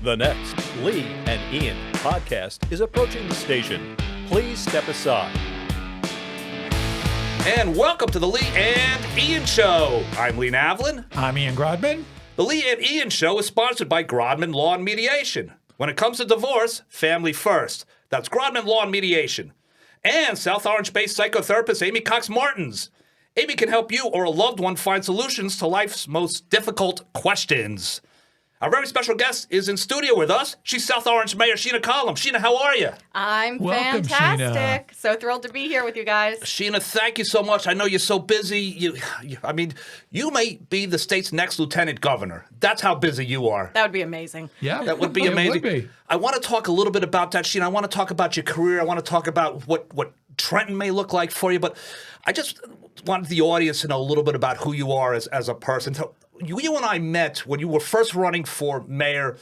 The next Lee and Ian podcast is approaching the station. Please step aside. And welcome to the Lee and Ian Show. I'm Lee Navlin. I'm Ian Grodman. The Lee and Ian Show is sponsored by Grodman Law and Mediation. When it comes to divorce, family first. That's Grodman Law and Mediation. And South Orange-based psychotherapist Amy Cox Martins. Amy can help you or a loved one find solutions to life's most difficult questions. Our very special guest is in studio with us. She's South Orange Mayor Sheena Collum. Sheena, how are you? I'm Welcome, fantastic. Sheena. So thrilled to be here with you guys. Sheena, thank you so much. I know you're so busy. You may be the state's next lieutenant governor. That's how busy you are. That would be amazing. Yeah, That would be it amazing. Would be. I want to talk a little bit about that, Sheena. I want to talk about your career. I want to talk about what Trenton may look like for you. But I just wanted the audience to know a little bit about who you are as a person. So you and I met when you were first running for mayor.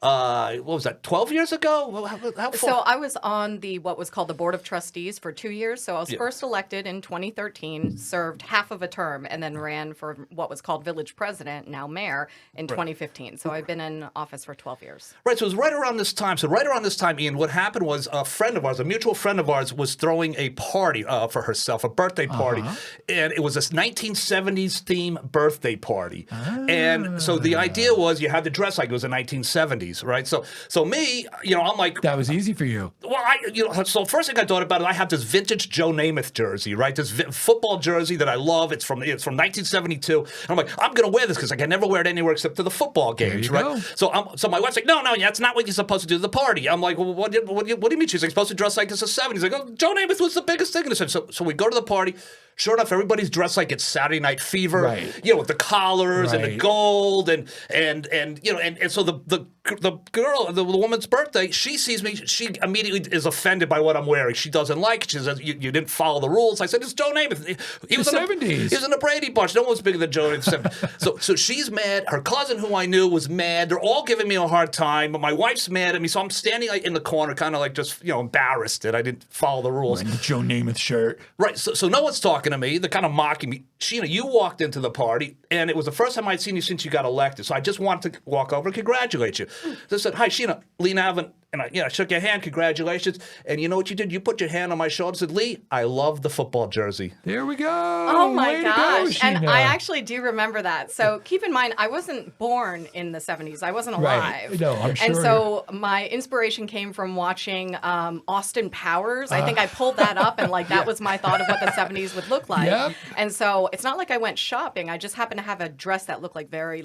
What was that, 12 years ago? How far? So I was on what was called the Board of Trustees for 2 years. So I was first elected in 2013, served half of a term, and then ran for what was called village president, now mayor, in 2015. So I've been in office for 12 years. Right, so it was right around this time. So right around this time, Ian, what happened was a friend of ours, a mutual friend of ours, was throwing a party for herself, a birthday party. And it was this 1970s theme birthday party. And so the idea was you had to dress like it was the 1970s. Right, so me, I'm like, That was easy for you. Well, so first thing I thought about it, I have this vintage Joe Namath jersey, right? This football jersey that I love. It's from 1972. And I'm like, I'm gonna wear this because I can never wear it anywhere except to the football games, There you right? go. So my wife's like, no, that's not what you're supposed to do to the party. I'm like, well, what do you mean? She's like, supposed to dress like it's the 70s. Like, oh, Joe Namath was the biggest thing in the 70s. So we go to the party. Sure enough, everybody's dressed like it's Saturday Night Fever, Right. with the collars and the Right. gold and so the girl, the woman's birthday, she sees me, she immediately is offended by what I'm wearing. She doesn't like it. She says, you didn't follow the rules. I said, it's Joe Namath. He was The in 70s. He was in the Brady Bunch. No one was bigger than Joe Namath. in the 70s. So she's mad. Her cousin, who I knew, was mad. They're all giving me a hard time, but my wife's mad at me. So I'm standing in the corner, kind of like just, embarrassed that I didn't follow the rules. Wearing the Joe Namath shirt. Right, so no one's talking to me. They're kind of mocking me. Sheena, you walked into the party, and it was the first time I'd seen you since you got elected. So I just wanted to walk over and congratulate you. So I said, hi, Sheena, Lee Navlin. And I shook your hand, congratulations. And you know what you did? You put your hand on my shoulder and said, Lee, I love the football jersey. There we go. Oh my Way to gosh. go, And Sheena. I actually do remember that. So keep in mind, I wasn't born in the 70s. I wasn't Right. alive. No, I'm sure. And so my inspiration came from watching Austin Powers. I think I pulled that up and that was my thought of what the 70s would look like. Yep. And so it's not like I went shopping. I just happened to have a dress that looked very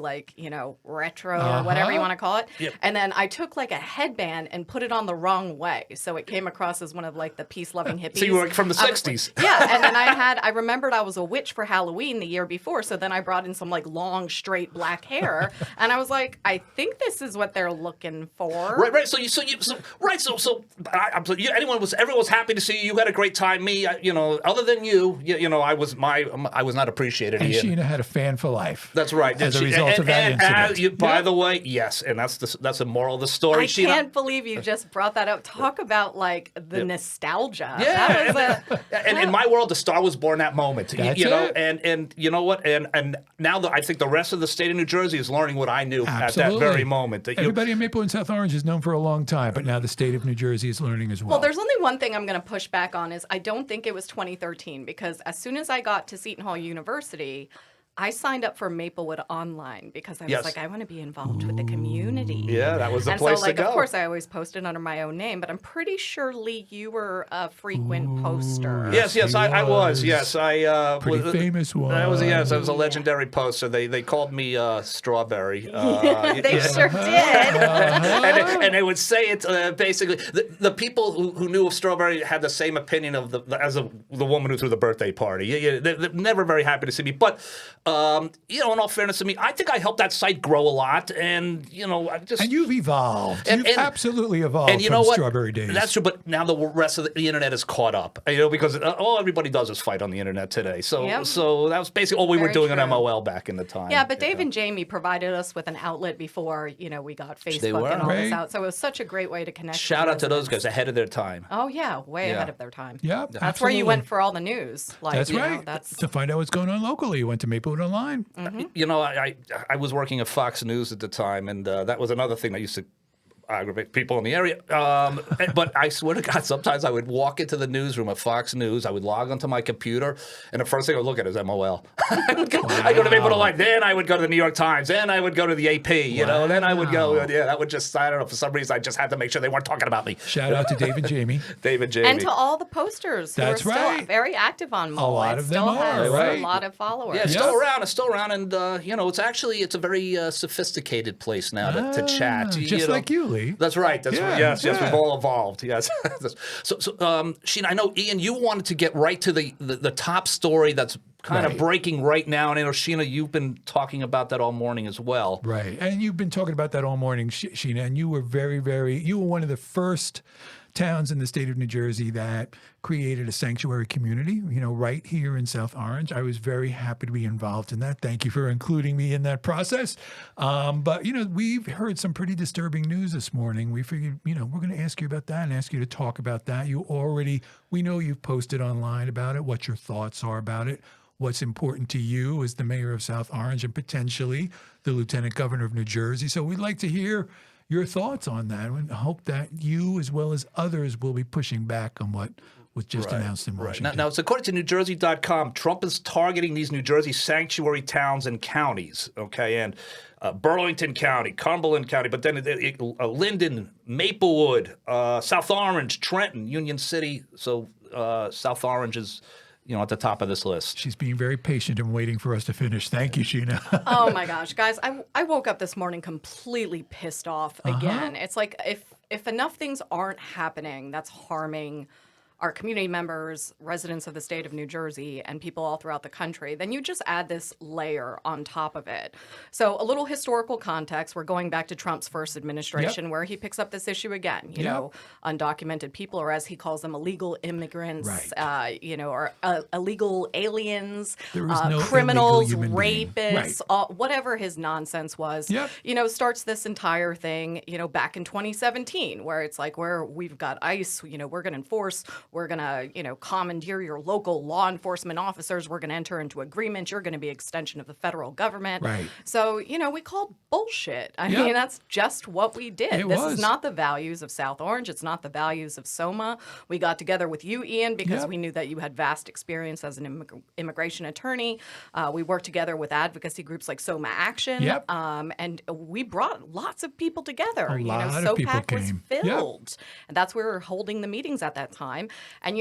retro or whatever you want to call it. Yep. And then I took a headband and put it on the wrong way. So it came across as one of the peace-loving hippies. So you were from the 60s. Yeah, and then I remembered I was a witch for Halloween the year before, so then I brought in some long, straight black hair, and I was like, I think this is what they're looking for. Right. Everyone was happy to see you. You had a great time. Me, other than you, I was not appreciated. And Ian. Sheena had a fan for life. That's right. As a result of that incident. By the way, yes, and that's the moral of the story. I Sheena. can't believe you just brought that up. Talk about the nostalgia. Yeah, That was and in my world, the star was born that moment. That's it. it. And you know what? And now I think the rest of the state of New Jersey is learning what I knew Absolutely. at that very moment. That Everybody in Maple and South Orange is known for a long time, but now the state of New Jersey is learning as well. Well, there's only one thing I'm going to push back on is I don't think it was 2013 because as soon as I got to Seton Hall University, I signed up for Maplewood Online because I was like, I want to be involved with the community. Yeah, that was the and place so, to go. Of course, I always posted under my own name, but I'm pretty sure, Lee, you were a frequent poster. Yes, I was. Yes, I Pretty was, famous one. I was a legendary poster. They called me Strawberry. They sure did. and they would say it basically. The people who knew of Strawberry had the same opinion of the woman who threw the birthday party. They're never very happy to see me, but. In all fairness to me, I think I helped that site grow a lot, and I just. And you've evolved. You've absolutely evolved and you from know what? Strawberry Days. That's true, but now the rest of the internet is caught up. Because all everybody does is fight on the internet today. So that was basically all we were doing true. on MOL back in the time. Yeah, but Dave and Jamie provided us with an outlet before, we got They Facebook were. and all Right. this out. So it was such a great way to connect. Shout with out to those residents. guys ahead of their time. Oh yeah, way ahead of their time. Yeah, That's where you went for all the news. That's right. To find out what's going on locally, you went to Maplewood Online. I was working at Fox News at the time, and that was another thing that used to aggravate people in the area. But I swear to God, sometimes I would walk into the newsroom of Fox News. I would log onto my computer, and the first thing I would look at is MOL. I go to Maple Line, then I would go to the New York Times, then I would go to the AP, and then I would go, that would just, I don't know, for some reason I just had to make sure they weren't talking about me. Shout out to Dave and Jamie. Dave and Jamie. And to all the posters who are still very active on MOL. A lot of them still are, has right? a lot of followers. Yeah, it's still around. It's still around, and it's a very sophisticated place now to chat. Just like you, Lee. That's right. Yes, we've all evolved. Yes. So, Sheena, I know, Ian, you wanted to get right to the top story that's kind of breaking right now, and I know, Sheena, you've been talking about that all morning as well. Right, and you've been talking about that all morning, Sheena, and you were you were one of the first towns in the state of New Jersey that created a sanctuary community, right here in South Orange. I was very happy to be involved in that. Thank you for including me in that process. But, we've heard some pretty disturbing news this morning. We figured, we're going to ask you about that and ask you to talk about that. We know you've posted online about it, what your thoughts are about it, what's important to you as the mayor of South Orange and potentially the lieutenant governor of New Jersey. So we'd like to hear your thoughts on that, and hope that you, as well as others, will be pushing back on what was just announced in Washington. Now, it's according to NewJersey.com, Trump is targeting these New Jersey sanctuary towns and counties, okay, and Burlington County, Cumberland County, but then Linden, Maplewood, South Orange, Trenton, Union City. So South Orange is at the top of this list. She's being very patient and waiting for us to finish. Thank you, Sheena. Oh my gosh, guys, I woke up this morning completely pissed off again. It's like if enough things aren't happening that's harming our community members, residents of the state of New Jersey, and people all throughout the country, then you just add this layer on top of it. So a little historical context, we're going back to Trump's first administration where he picks up this issue again, undocumented people, or as he calls them, illegal immigrants, or illegal aliens, criminals, rapists, whatever his nonsense was, starts this entire thing, back in 2017, where it's like, where we've got ICE, we're going to enforce, we're going to, commandeer your local law enforcement officers. We're going to enter into agreement. You're going to be an extension of the federal government. Right. So, we called bullshit. I mean, that's just what we did. This is not the values of South Orange. It's not the values of SOMA. We got together with you, Ian, because we knew that you had vast experience as an immigration attorney. We worked together with advocacy groups like SOMA Action. And we brought lots of people together. A lot of people came. was filled. And that's where we were holding the meetings at that time. And,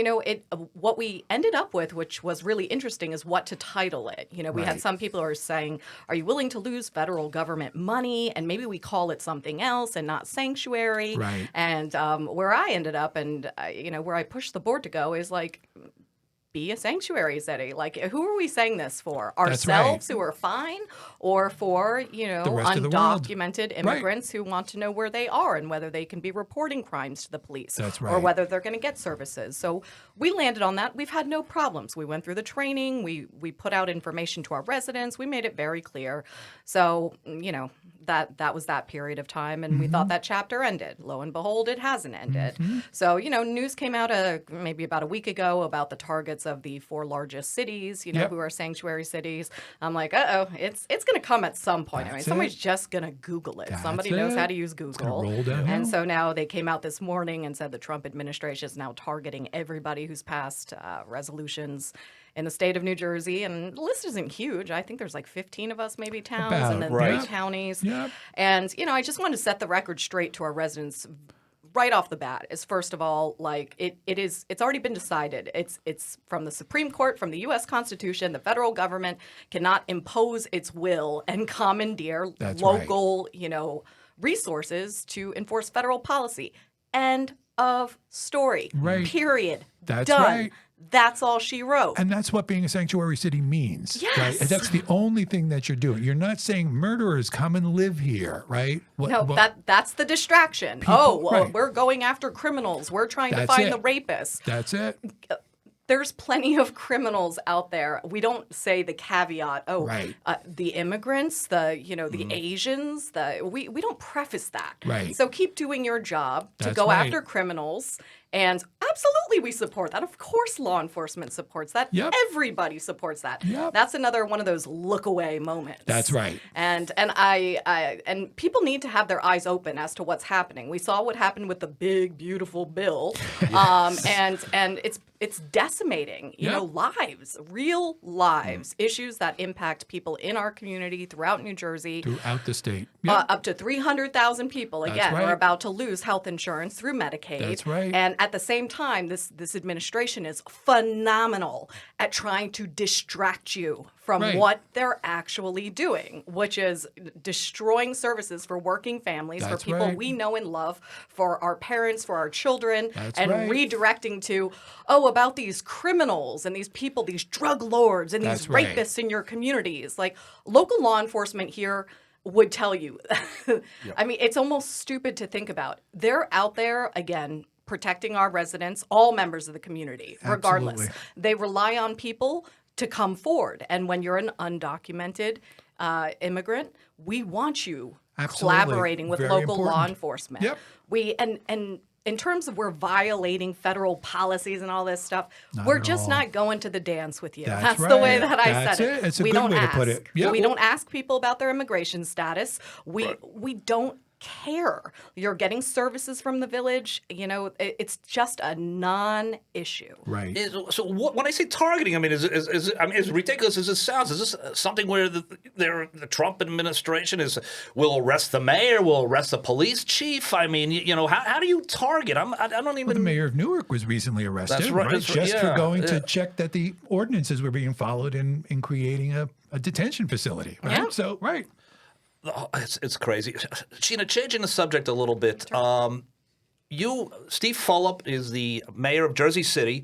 what we ended up with, which was really interesting, is what to title it. We had some people who are saying, are you willing to lose federal government money? And maybe we call it something else and not sanctuary. Right. And where I ended up and, where I pushed the board to go is like, be a sanctuary city. Like, who are we saying this for? Ourselves, who are fine, or for, undocumented immigrants who want to know where they are and whether they can be reporting crimes to the police, or whether they're going to get services. So we landed on that. We've had no problems. We went through the training. We put out information to our residents. We made it very clear. So, that was that period of time, and we thought that chapter ended. Lo and behold, it hasn't ended. So, news came out maybe about a week ago about the targets of the 4 largest cities, who are sanctuary cities. I'm like, it's going to come at some point. Somebody's just going to Google it. Somebody knows how to use Google. And so now they came out this morning and said the Trump administration is now targeting everybody who's passed resolutions in the state of New Jersey. And the list isn't huge. I think there's like 15 of us, maybe towns, and then 3 counties. And, I just wanted to set the record straight to our residents right off the bat. Is first of all, like it's already been decided. It's from the Supreme Court, from the U.S. Constitution. The federal government cannot impose its will and commandeer local, resources to enforce federal policy. End of story. Period. That's done. Right. That's all she wrote. And that's what being a sanctuary city means. Yes. Right? And that's the only thing that you're doing. You're not saying murderers come and live here, right? That's the distraction. We're going after criminals. We're trying to find the rapists. That's it. There's plenty of criminals out there. We don't say the caveat, the immigrants, the Asians, we don't preface that. Right. So keep doing your job to go after criminals And absolutely we support that. Of course law enforcement supports that. Yep. Everybody supports that. Yep. That's another one of those look away moments. That's right. And and people need to have their eyes open as to what's happening. We saw what happened with the big, beautiful bill. And it's decimating, you know, lives, real lives, issues that impact people in our community throughout New Jersey. Throughout the state. Yep. Up to 300,000 people, again, right. are about to lose health insurance through Medicaid. That's right. And at the same time, this administration is phenomenal at trying to distract you from Right. what they're actually doing, which is destroying services for working families, That's for people right. we know and love, for our parents, for our children, That's and right. redirecting to, about these criminals and these people, these drug lords and these That's right. rapists in your communities. Like, local law enforcement here would tell you. I mean, it's almost stupid to think about. They're out there, again, protecting our residents, all members of the community, regardless. Absolutely. They rely on people to come forward. And when you're an undocumented immigrant, we want you Absolutely. collaborating with Very local law important. enforcement. Yep. And in terms of we're violating federal policies and all this stuff, Not we're at just all. not going to the dance with you. That's the way right. that I That's said it. It's a we good don't way to ask. put it. Yep. We don't ask people about their immigration status. We don't care. You're getting services from the village. You know, it's just a non-issue. Right. So when I say targeting, I mean, I mean, as ridiculous as it sounds, is this something where the Trump administration will arrest the mayor, will arrest the police chief? I mean, you know, how do you target? I don't even. The mayor of Newark was recently arrested, That's right. That's right. just for Yeah. going to check that the ordinances were being followed in creating a detention facility. Right. Yeah. So, right. Oh, it's crazy. Sheena, changing the subject a little bit. Steve Folup is the mayor of Jersey City.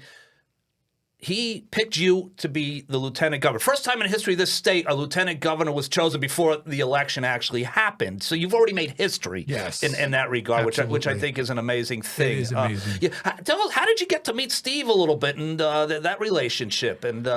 He picked you to be the lieutenant governor. First time in history of this state, a lieutenant governor was chosen before the election actually happened. So you've already made history Yes. in that regard, which I Absolutely. think is an amazing thing. is amazing. Tell us, how did you get to meet Steve a little bit and that relationship? And,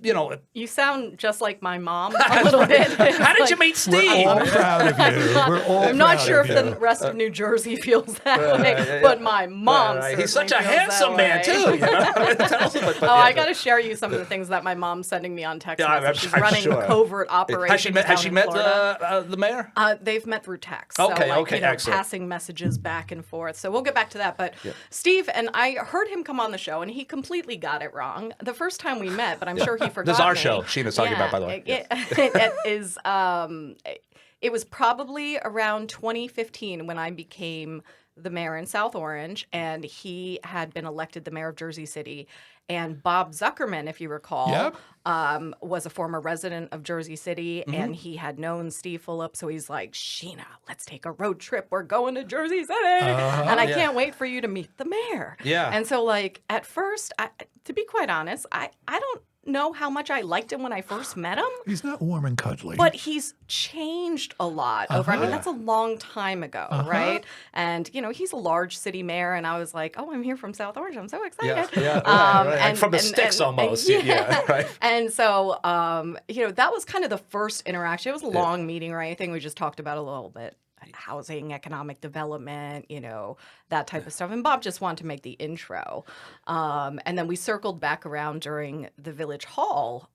you know, You sound just like my mom a little bit. how did you meet Steve? We're all proud of you. We're all I'm not proud sure of if you. the rest of New Jersey feels that way, but my mom certainly He's such a feels handsome that man, way. too. You know? Tell us about, I got to share you some of the things that my mom's sending me on text Yeah, message. She's I'm running sure. covert operations Has she down in met Florida. the mayor? They've met through text. Okay, so, okay, you know, excellent. passing messages back and forth. So we'll get back to that. But Steve, and I heard him come on the show, and he completely got it wrong the first time we met, but I'm sure he forgot This is our me. show. Sheena's talking about, by the way. It is. It was probably around 2015 when I became the mayor in South Orange, and he had been elected the mayor of Jersey City. And Bob Zuckerman, if you recall, Yep. was a former resident of Jersey City, and he had known Steve Folup. So he's like, Sheena, let's take a road trip. We're going to Jersey City. And I can't wait for you to meet the mayor. Yeah. And so, like, at first, to be quite honest, I don't know how much I liked him when I first met him. He's not warm and cuddly. But he's changed a lot over. I mean, that's a long time ago, right? And you know, he's a large city mayor, and I was like, "Oh, I'm here from South Orange. I'm so excited!" right. And from the sticks almost. Yeah, right. And so, you know, that was kind of the first interaction. It was a long meeting or anything. We just talked about a little bit. Housing, economic development, you know, that type of stuff. And Bob just wanted to make the intro. And then we circled back around during the Village Hall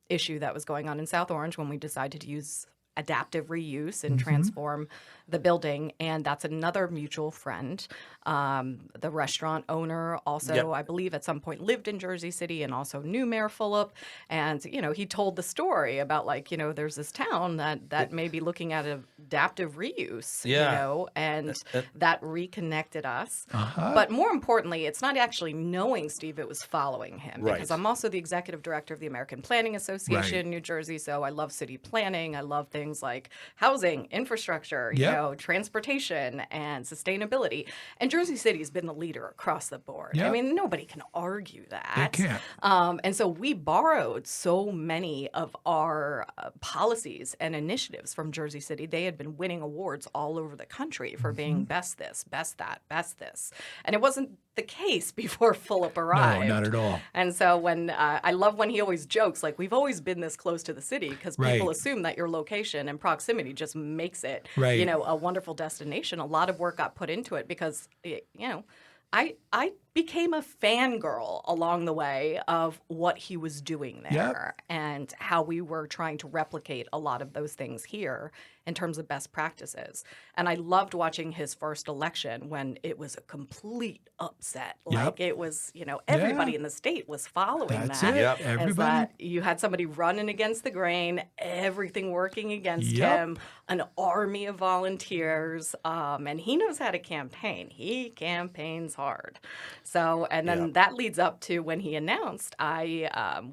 issue that was going on in South Orange when we decided to use adaptive reuse and transform the building. And that's another mutual friend. The restaurant owner also, I believe, at some point lived in Jersey City and also knew Mayor Folup. And, you know, he told the story about, like, you know, there's this town that may be looking at adaptive reuse, you know, and that reconnected us. But more importantly, it's not actually knowing Steve, it was following him. Right. Because I'm also the executive director of the American Planning Association in New Jersey. So I love city planning. I love things like housing, infrastructure, you know, transportation and sustainability. And Jersey City has been the leader across the board. I mean, nobody can argue that. They can't. And so we borrowed so many of our policies and initiatives from Jersey City. They had been winning awards all over the country for being best this, best that, best this. And it wasn't the case before Folup arrived. No, not at all. And so when I love when he always jokes, like, we've always been this close to the city because people assume that your location and proximity just makes it, you know, a wonderful destination. A lot of work got put into it because, you know, I became a fangirl along the way of what he was doing there and how we were trying to replicate a lot of those things here in terms of best practices. And I loved watching his first election when it was a complete upset. Like it was, everybody in the state was following That's that. it. Yep. Everybody. As that you had somebody running against the grain, everything working against him, an army of volunteers, and he knows how to campaign. He campaigns hard. So, and then that leads up to when he announced,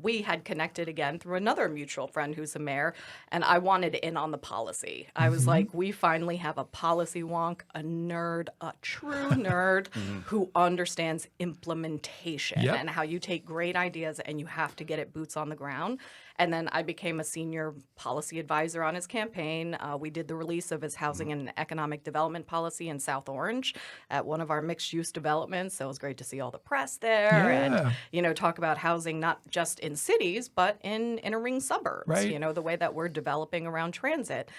we had connected again through another mutual friend who's a mayor, and I wanted in on the policy. I was like, we finally have a policy wonk, a nerd, a true nerd who understands implementation and how you take great ideas and you have to get it boots on the ground. And then I became a senior policy advisor on his campaign. We did the release of his housing and economic development policy in South Orange at one of our mixed-use developments. So it was great to see all the press there and, talk about housing not just in cities, but in inner ring suburbs, the way that we're developing around transit.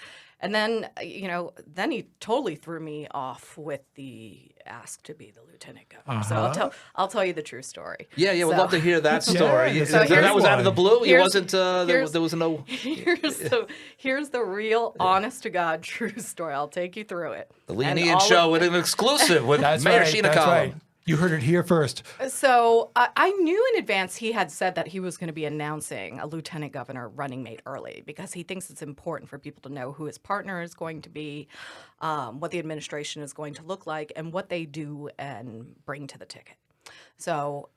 And then, then he totally threw me off with the ask to be the lieutenant governor. So I'll tell you the true story. Yeah, we'd love to hear that story. So that was out of the blue. It wasn't. There was no. Here's the real, honest to God, true story. I'll take you through it. The Lee and Ian show with an exclusive with Mayor Sheena Collum. Right. You heard it here first. So I knew in advance he had said that he was going to be announcing a lieutenant governor running mate early because he thinks it's important for people to know who his partner is going to be, what the administration is going to look like, and what they do and bring to the ticket. So,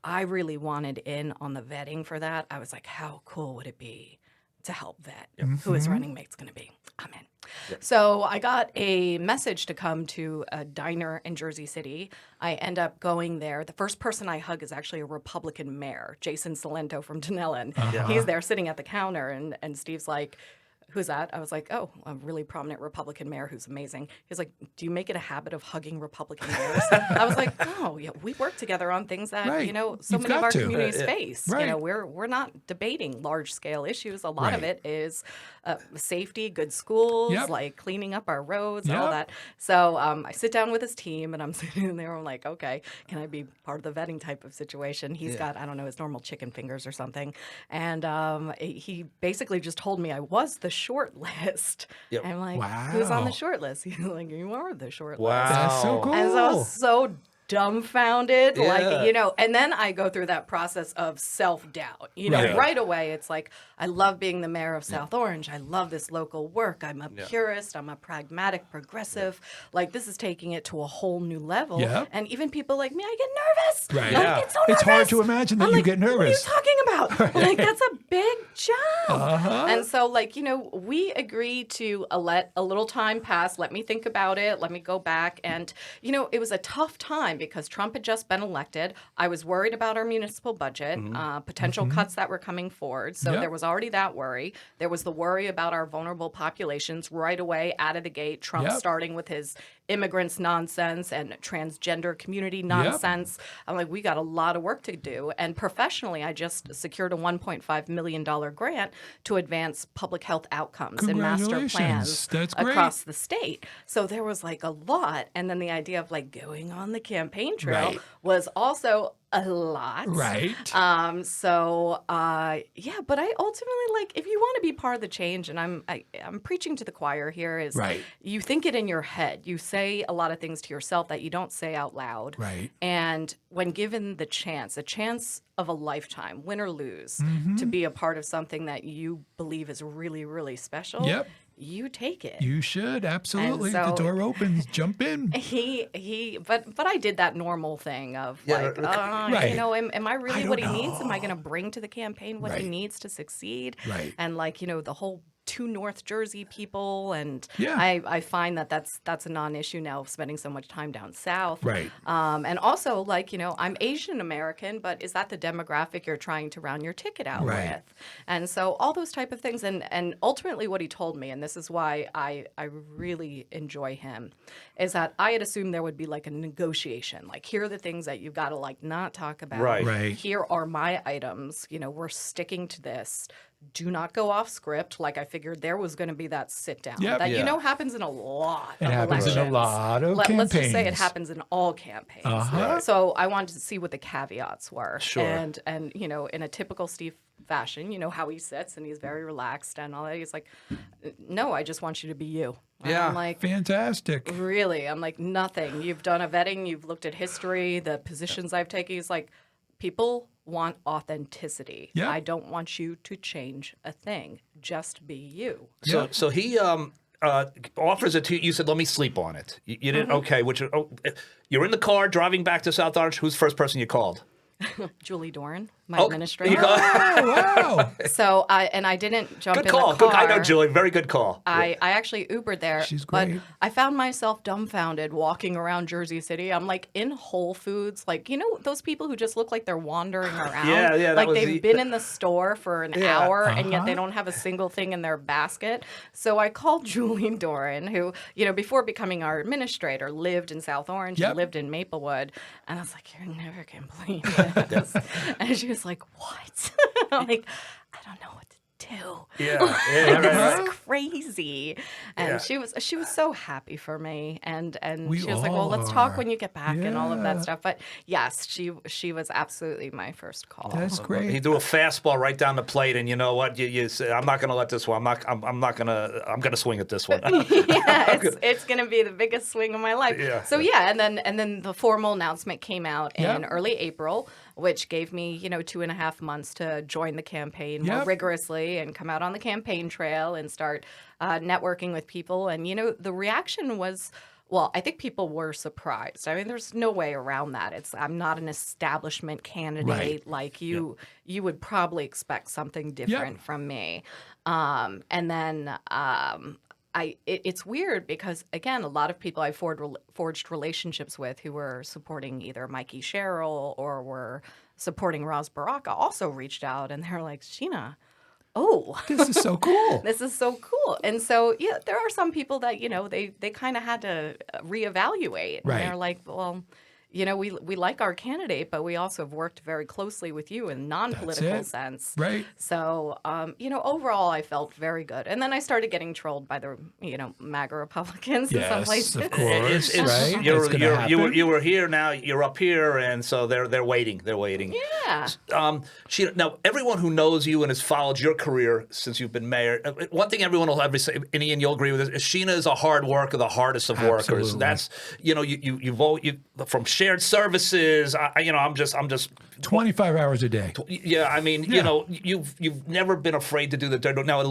I really wanted in on the vetting for that. I was like, how cool would it be to help vet who his running mate's going to be? I'm in. So I got a message to come to a diner in Jersey City. I end up going there. The first person I hug is actually a Republican mayor, Jason Salento from Dunellen. He's there sitting at the counter, and Steve's like, who's that? I was like, oh, a really prominent Republican mayor who's amazing. He's like, do you make it a habit of hugging Republican mayors? I was like, oh, yeah, we work together on things that, so You've many of our got to. communities face. Right. We're not debating large scale issues. A lot of it is safety, good schools, like cleaning up our roads, all that. So I sit down with his team, and I'm sitting there. I'm like, okay, can I be part of the vetting type of situation? He's got, I don't know, his normal chicken fingers or something. And he basically just told me I was the short list. And I'm like, who's on the short list? He's like, you are the short list. That's so cool. And so I was so dumbfounded, and then I go through that process of self-doubt. Right away, it's like, I love being the mayor of South Orange. I love this local work. I'm a purist. I'm a pragmatic progressive. Like, this is taking it to a whole new level. And even people like me, I get nervous. Right. I get so nervous. It's hard to imagine that you get nervous. What are you talking about? Like, that's a big job. And so, we agreed to let a little time pass. Let me think about it. Let me go back. And, it was a tough time because Trump had just been elected. I was worried about our municipal budget, potential cuts that were coming forward. So there was already that worry. There was the worry about our vulnerable populations right away out of the gate. Trump starting with his immigrants nonsense and transgender community nonsense. I'm like, we got a lot of work to do. And professionally, I just secured a $1.5 million grant to advance public health outcomes and master plans across the state. So there was a lot. And then the idea of going on the campaign trail was also a lot. Right. But I ultimately if you want to be part of the change, and I'm preaching to the choir here, is you think it in your head. You say a lot of things to yourself that you don't say out loud. Right. And when given the chance, a chance of a lifetime, win or lose, to be a part of something that you believe is really, really special. You take it. You should, absolutely. So, the door opens, jump in. But I did that normal thing of am I really what he needs? Am I going to bring to the campaign what he needs to succeed? Right. And the whole two North Jersey people, and I find that that's a non-issue now, spending so much time down south. Right. And also, I'm Asian American, but is that the demographic you're trying to round your ticket out with? And so all those type of things, and ultimately what he told me, and this is why I really enjoy him, is that I had assumed there would be a negotiation. Here are the things that you've got to not talk about. Right. Here are my items. We're sticking to this. do not go off script. Like I figured there was going to be that sit down Yep. that Yeah. you know happens in a lot. It of happens in a elections. lot of Let's just say it campaigns. happens in all campaigns. Uh-huh. So I wanted to see what the caveats were. Sure. And you know, in a typical Steve fashion, you know how he sits and he's very relaxed and all that. He's like, no, I just want you to be you. And Yeah. I'm like, Fantastic. really? I'm like, nothing. You've done a vetting. You've looked at history, the positions I've taken. He's like, people want authenticity. Yeah. I don't want you to change a thing. Just be you. So he offers it to you. You said, "Let me sleep on it." You didn't. Okay. You're in the car driving back to South Orange. Who's the first person you called? Julie Doran, my You administrator. called- Oh, wow. So I didn't jump good in call. the car. Good. I know Julie. Very good call. I actually Ubered there. She's but great. I found myself dumbfounded walking around Jersey City. I'm like in Whole Foods, like, you know, those people who just look like they're wandering around. Yeah, that like was they've been in the store for an Yeah. hour and yet they Uh-huh. don't have a single thing in their basket. So I called Julie Doran, who, you know, before becoming our administrator, lived in South Orange Yep. and lived in Maplewood. And I was like, you're never complaining about this. And she was like, what? I'm like, I don't know what to do. Yeah. Yeah. This Right. is crazy. And Yeah. she was so happy for me. And We she was like, well, all let's talk are. when you get back and all of that Yeah. stuff. But yes, she was absolutely my first call. That's He great. threw a fastball right down the plate, and you know what? You said, "I'm not going to let this one. I'm not going to. I'm going to swing at this one." Yeah, it's going to be the biggest swing of my life. Yeah. So yeah, and then the formal announcement came out in Yep. early April, which gave me, you know, 2.5 months to join the campaign more Yep. rigorously and come out on the campaign trail and start networking with people. And you know, the reaction was. Well, I think people were surprised. I mean, there's no way around that. I'm not an establishment candidate Right. like you. You would probably expect something different from me. And then it's weird because, again, a lot of people I forged relationships with who were supporting either Mikey Sherrill or were supporting Roz Baraka also reached out and they're like, Sheena, oh, This is so cool. this is so cool. And so, yeah, there are some people that, you know, they kind of had to reevaluate. Right. And they're like, well, you know, we like our candidate, but we also have worked very closely with you in non-political it. sense. Right. So, you know, overall, I felt very good. And then I started getting trolled by the, you know, MAGA Republicans in some Yes, places. of course. Right? You That's gonna happen. were here, now you're up here, and so they're waiting. They're waiting. Yeah. Sheena, now everyone who knows you and has followed your career since you've been mayor, one thing everyone will ever say, and Ian, you'll agree with this, is Sheena is a hard worker, the hardest of workers. Absolutely. That's, you know, you from shared services. I'm just 25 hours a day. Yeah, I mean, you know, you've never been afraid to do the dirty. Now,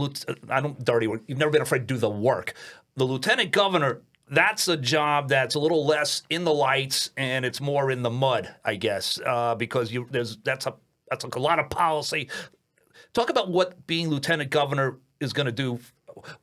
dirty work. You've never been afraid to do the work. The lieutenant governor, that's a job that's a little less in the lights and it's more in the mud, I guess, because that's a lot of policy. Talk about what being lieutenant governor is going to do.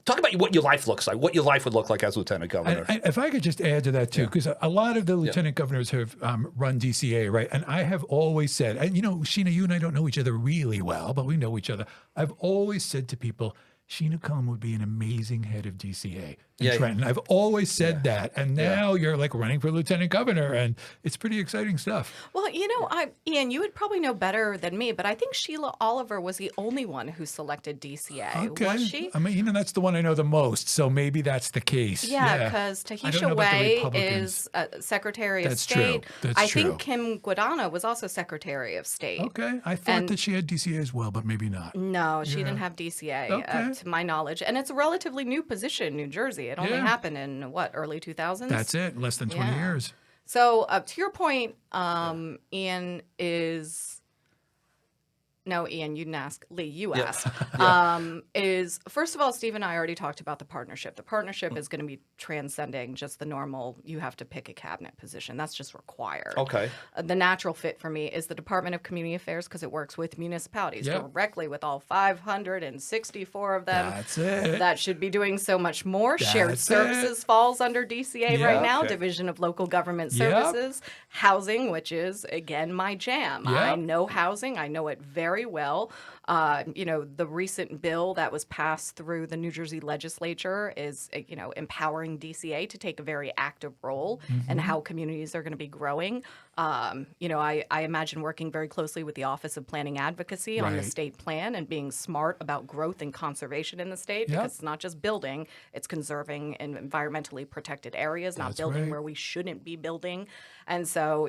Talk about what your life looks like, what your life would look like as lieutenant governor. If I could just add to that too, because a lot of the lieutenant governors have run DCA, right? And I have always said, and you know, Sheena, you and I don't know each other really well, but we know each other. I've always said to people, Sheena Collum would be an amazing head of DCA in Trenton. I've always said that. And now you're like running for lieutenant governor, and it's pretty exciting stuff. Well, you know, Ian, you would probably know better than me, but I think Sheila Oliver was the only one who selected DCA. Okay. Was she? I mean, you know, that's the one I know the most, so maybe that's the case. Yeah, because I don't know Tahisha about the Way Republicans. is Secretary of That's true. State. That's I true. think Kim Guadana was also Secretary of State. Okay. I thought And- that she had DCA as well, but maybe not. No, she didn't have DCA, Okay. to my knowledge. And it's a relatively new position in New Jersey. It only Yeah. happened in, early 2000s? That's it. Less than 20 Yeah. years. So, to your point, Ian is... No, Ian, you didn't ask. Lee, you asked. Is, first of all, Steve and I already talked about the partnership. The partnership is going to be transcending just the normal, you have to pick a cabinet position. That's just required. Okay. The natural fit for me is the Department of Community Affairs because it works with municipalities Yep. directly with all 564 of them. That's it. That should be doing so much more. Shared That's Services falls under DCA Yeah. right now, Okay. Division of Local Government Yep. Services. Housing, which is, again, my jam. Yep. I know housing. I know it very well. You know, the recent bill that was passed through the New Jersey legislature is, empowering DCA to take a very active role in how communities are going to be growing. I imagine working very closely with the Office of Planning Advocacy on the Right. state plan and being smart about growth and conservation in the state, Yep. because it's not just building, it's conserving in environmentally protected areas, not That's building right. where we shouldn't be building. And so,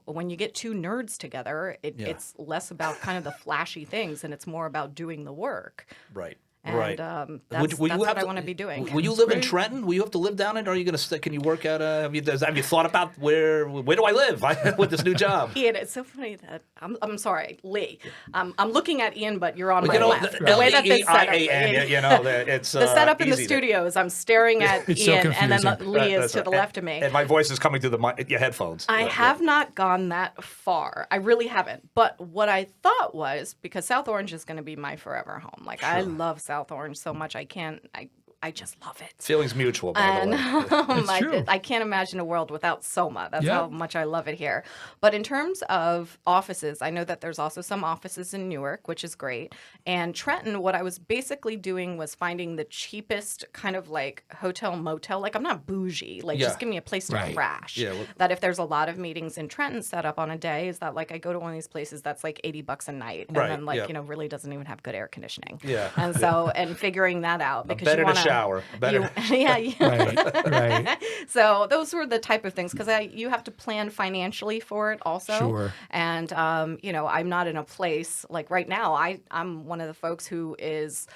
when you get two nerds together, it's less about kind of the flashy things and it's more about doing the work. Right. And Right. that's what I want to be doing. Will you live in great. Trenton? Will you have to live down it, or are you going to stay? Can you work out? Have you thought about where do I live with this new job? Ian, it's so funny that I'm sorry, Lee. I'm looking at Ian, but you're on my You know, left. The way that this setup, L-E-E-I-A-N, it's the setup in the easy to- studio is I'm staring at It's so Ian, and then confusing. Lee is That's to right. the left of me. and my voice is coming through your headphones. I have not gone that far. I really haven't. But what I thought was, because South Orange is going to be my forever home. Like, I love South Orange so much. I just love it. Feelings mutual, by the way. It's true. I can't imagine a world without Soma. That's Yep. how much I love it here. But in terms of offices, I know that there's also some offices in Newark, which is great. And Trenton, what I was basically doing was finding the cheapest kind of like hotel motel. Like, I'm not bougie. Like, Yeah. just give me a place to Right. crash. Yeah, well- that if there's a lot of meetings in Trenton set up on a day, is that like I go to one of these places that's like $80 a night, and Right, then like yeah. really doesn't even have good air conditioning. Yeah. And so and figuring that out, because Better you to wanna, shower. Better. yeah. Right. Right. So those were the type of things, because you have to plan financially for it also. Sure. And I'm not in a place like right now. I'm one of the folks who is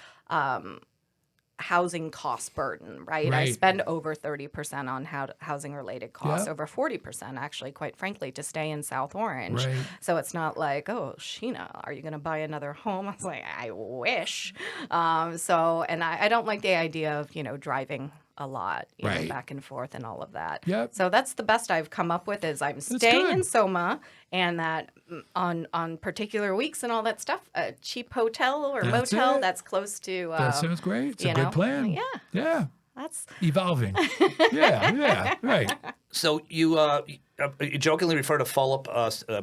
housing cost burden, right? I Right. spend over 30% on housing related costs, Yep. over 40% actually, quite frankly, to stay in South Orange. Right. So it's not like, oh, Sheena, are you going to buy another home? I was like, I wish. And I don't like the idea of, driving a lot, Right. back and forth and all of that. Yep. So that's the best I've come up with, is I'm staying good. in Soma, and that on particular weeks and all that stuff, a cheap hotel or That's motel it. that's close to. That sounds great. It's a you good know, plan. yeah. Yeah. That's Evolving. Yeah. Right. So you jokingly refer to Folup,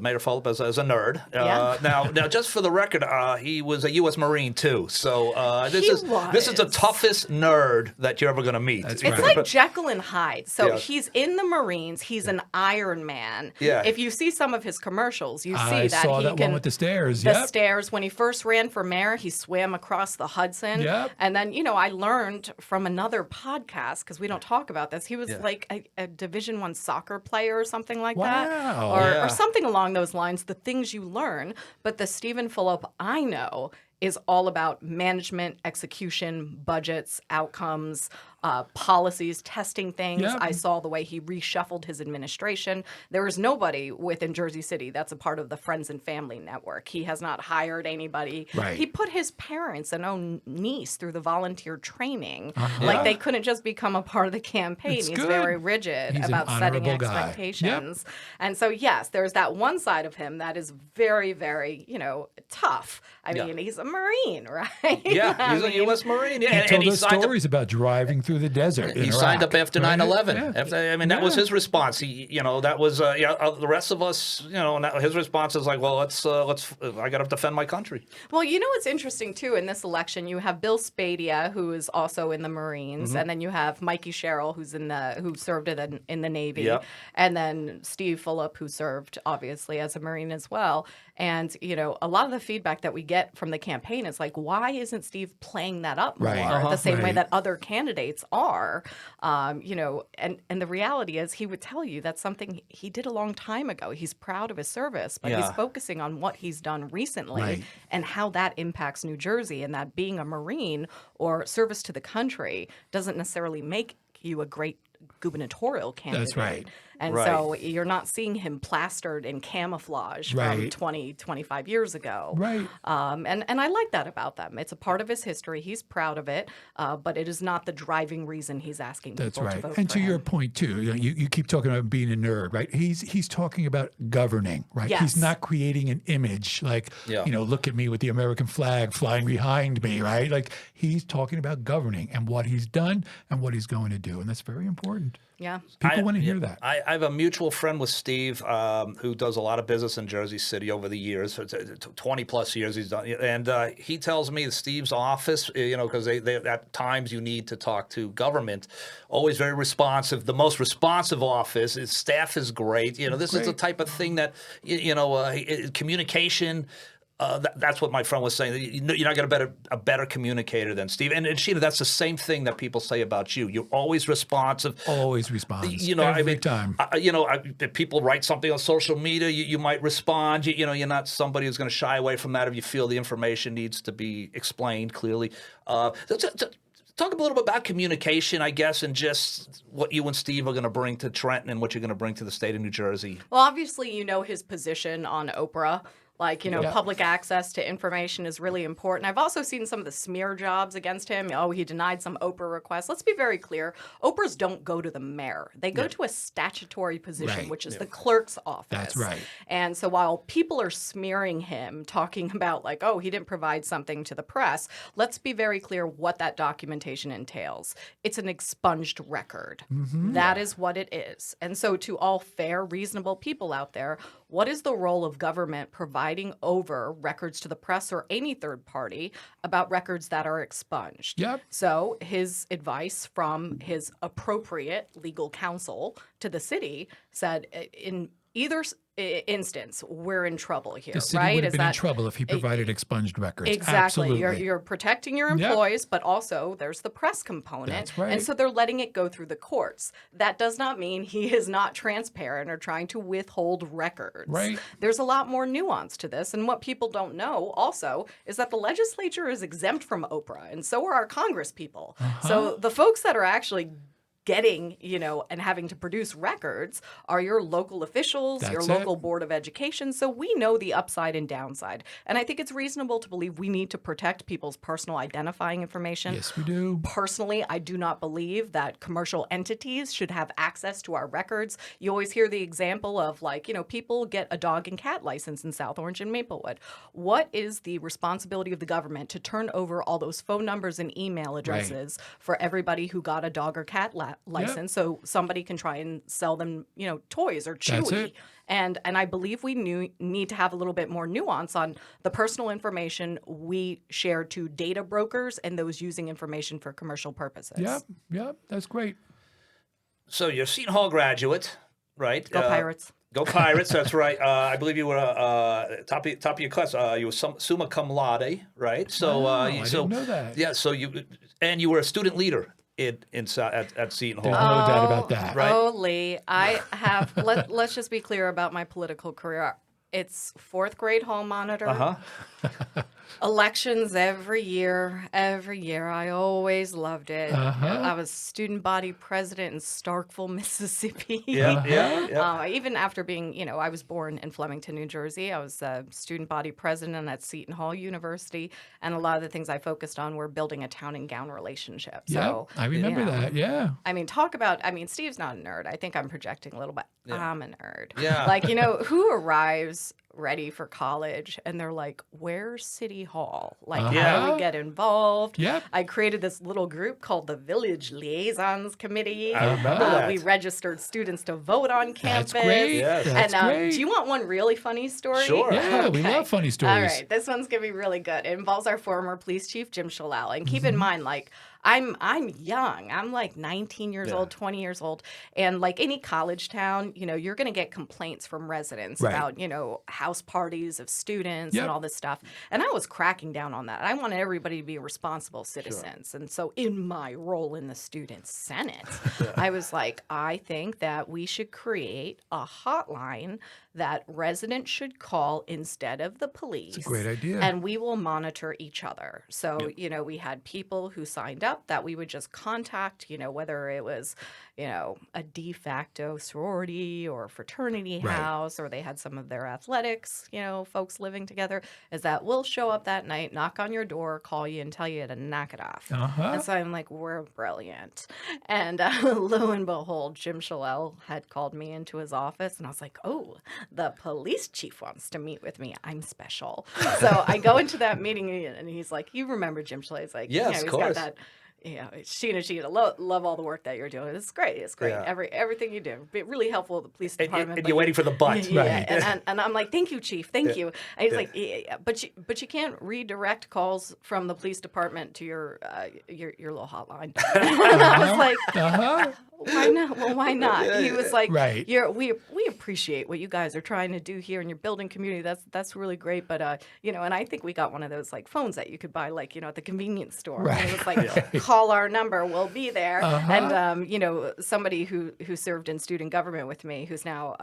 Mayor Folup, as a nerd. Yeah. Now, just for the record, he was a U.S. Marine too. So this He is the was. toughest nerd that you're ever going to meet. That's It's right. like Jekyll and Hyde. So Yeah. he's in the Marines. He's an Iron Man. Yeah. If you see some of his commercials, you see I that saw he that can. one with the stairs. The Yep. stairs. When he first ran for mayor, he swam across the Hudson. Yep. And then, I learned from another podcast, because we don't talk about this. He was Yeah. like a Division I soccer player or something like that. Wow. Or Yeah. something along those lines, the things you learn. But the Stephen Folup I know is all about management, execution, budgets, outcomes, policies, testing things. Yep. I saw the way he reshuffled his administration. There is nobody within Jersey City that's a part of the Friends and Family Network. He has not hired anybody. Right. He put his parents and own niece through the volunteer training. Uh-huh. Like, they couldn't just become a part of the campaign. It's He's good. very rigid He's an about setting honorable guy. expectations. And so, yes, there's that one side of him that is very, very, tough. I Yeah. mean, he's a Marine, right? Yeah, I he's a mean, U.S. Marine. Yeah, He told he us signed up. stories about driving through the desert. He in signed Iraq, up after right? 9/11. Yeah. That was his response. That was the rest of us. His response is like, well, let's. I got to defend my country. Well, what's interesting too in this election, you have Bill Spadia, who is also in the Marines, Mm-hmm. and then you have Mikey Sherrill, who served in the Navy, Yep. and then Steve Folup, who served obviously as a Marine as well. And a lot of the feedback that we get from the campaign is like, why isn't Steve playing that up more Right. the same way Right. that other candidates are? And the reality is, he would tell you that's something he did a long time ago. He's proud of his service, but he's Yeah. focusing on what he's done recently Right. and how that impacts New Jersey, and that being a Marine or service to the country doesn't necessarily make you a great gubernatorial candidate. That's right. And Right. so you're not seeing him plastered in camouflage from Right. 20, 25 years ago. Right. And I like that about them. It's a part of his history. He's proud of it, but it is not the driving reason he's asking That's people right. to vote And for to him. your point too, you keep talking about being a nerd, right? He's talking about governing, right? Yes. He's not creating an image like, Yeah. look at me with the American flag flying behind me, right? Like, he's talking about governing and what he's done and what he's going to do, and that's very important. important. Yeah. People want to hear that. I have a mutual friend with Steve who does a lot of business in Jersey City over the years. 20 plus years he's done. And he tells me that Steve's office, because they at times you need to talk to government, always very responsive. The most responsive office. His staff is great. This is the type of thing that, communication. That's what my friend was saying. You're not going to a better communicator than Steve. And Sheena, that's the same thing that people say about you. You're always responsive. Always responds. Every time. If people write something on social media, you might respond. You're not somebody who's going to shy away from that if you feel the information needs to be explained clearly. Talk a little bit about communication, I guess, and just what you and Steve are going to bring to Trenton and what you're going to bring to the state of New Jersey. Well, obviously, his position on Oprah. Public access to information is really important. I've also seen some of the smear jobs against him. Oh, he denied some Oprah requests. Let's be very clear. Oprahs don't go to the mayor. They go to a statutory position, which is the clerk's office. That's right. And so while people are smearing him, talking about he didn't provide something to the press, let's be very clear what that documentation entails. It's an expunged record. Mm-hmm. That is what it is. And so to all fair, reasonable people out there, what is the role of government providing over records to the press or any third party about records that are expunged? Yep. So his advice from his appropriate legal counsel to the city said in either instance, we're in trouble here, the city right? would have been in trouble if he provided expunged records. Exactly. Absolutely. You're protecting your employees, but also there's the press component. That's right. And so they're letting it go through the courts. That does not mean he is not transparent or trying to withhold records. Right. There's a lot more nuance to this. And what people don't know also is that the legislature is exempt from Oprah, and so are our Congress people. So the folks that are actually getting, and having to produce records are your local officials, your local board of education. So we know the upside and downside. And I think it's reasonable to believe we need to protect people's personal identifying information. Yes, we do. Personally, I do not believe that commercial entities should have access to our records. You always hear the example of people get a dog and cat license in South Orange and Maplewood. What is the responsibility of the government to turn over all those phone numbers and email addresses for everybody who got a dog or cat license so somebody can try and sell them, toys or Chewy. And I believe we need to have a little bit more nuance on the personal information we share to data brokers and those using information for commercial purposes. Yep, that's great. So you're a Seton Hall graduate, right? Go Pirates. Go Pirates, that's right. I believe you were top of your class. You were summa cum laude, right? So I didn't know that. Yeah, so you were a student leader at Seton Hall. There's no doubt about that. Right? Oh, Lee, I have. let's just be clear about my political career. It's fourth grade hall monitor. Elections every year. I always loved it. I was student body president in Starkville, Mississippi. Even after being, I was born in Flemington, New Jersey. I was a student body president at Seton Hall University, and a lot of the things I focused on were building a town and gown relationship. So I remember that. Yeah. I mean, Steve's not a nerd. I think I'm projecting a little bit. Yeah. I'm a nerd. Yeah. Who arrives ready for college and they're like, where's City Hall? How do we get involved? I created this little group called the Village Liaisons Committee. I remember that. We registered students to vote on campus. That's great. Yes. And great. Do you want one really funny story? Sure. Yeah, we love funny stories. All right, this one's gonna be really good. It involves our former police chief, Jim Shalal. And keep in mind, I'm young. I'm 19 years old, 20 years old. And like any college town, you're going to get complaints from residents about, house parties of students and all this stuff. And I was cracking down on that. I wanted everybody to be responsible citizens. And so in my role in the student senate, I was like, I think that we should create a hotline that residents should call instead of the police. It's a great idea. And we will monitor each other. So, we had people who signed up that we would just contact, whether it was, a de facto sorority or fraternity house, or they had some of their athletics, folks living together, is that we'll show up that night, knock on your door, call you and tell you to knock it off. And so I'm like, we're brilliant. And lo and behold, Jim Shalal had called me into his office and I was like, oh, the police chief wants to meet with me. I'm special. So I go into that meeting and he's like, you remember Jim Shalal? He's like, yes, of he's course. got that Sheena, love all the work that you're doing. It's great. It's great. Yeah. Everything you do. Be really helpful to the police department. And you're waiting for the but. Yeah, Right. and I'm like, thank you, Chief, thank you. And he's like, yeah, but you can't redirect calls from the police department to your little hotline. And I was like, why not? Well, why not? He was like, Right. we appreciate what you guys are trying to do here, and you're building community. That's really great. But and I think we got one of those like phones that you could buy like at the convenience store. Right. And it was like, call our number, we'll be there. And somebody who served in student government with me, who's now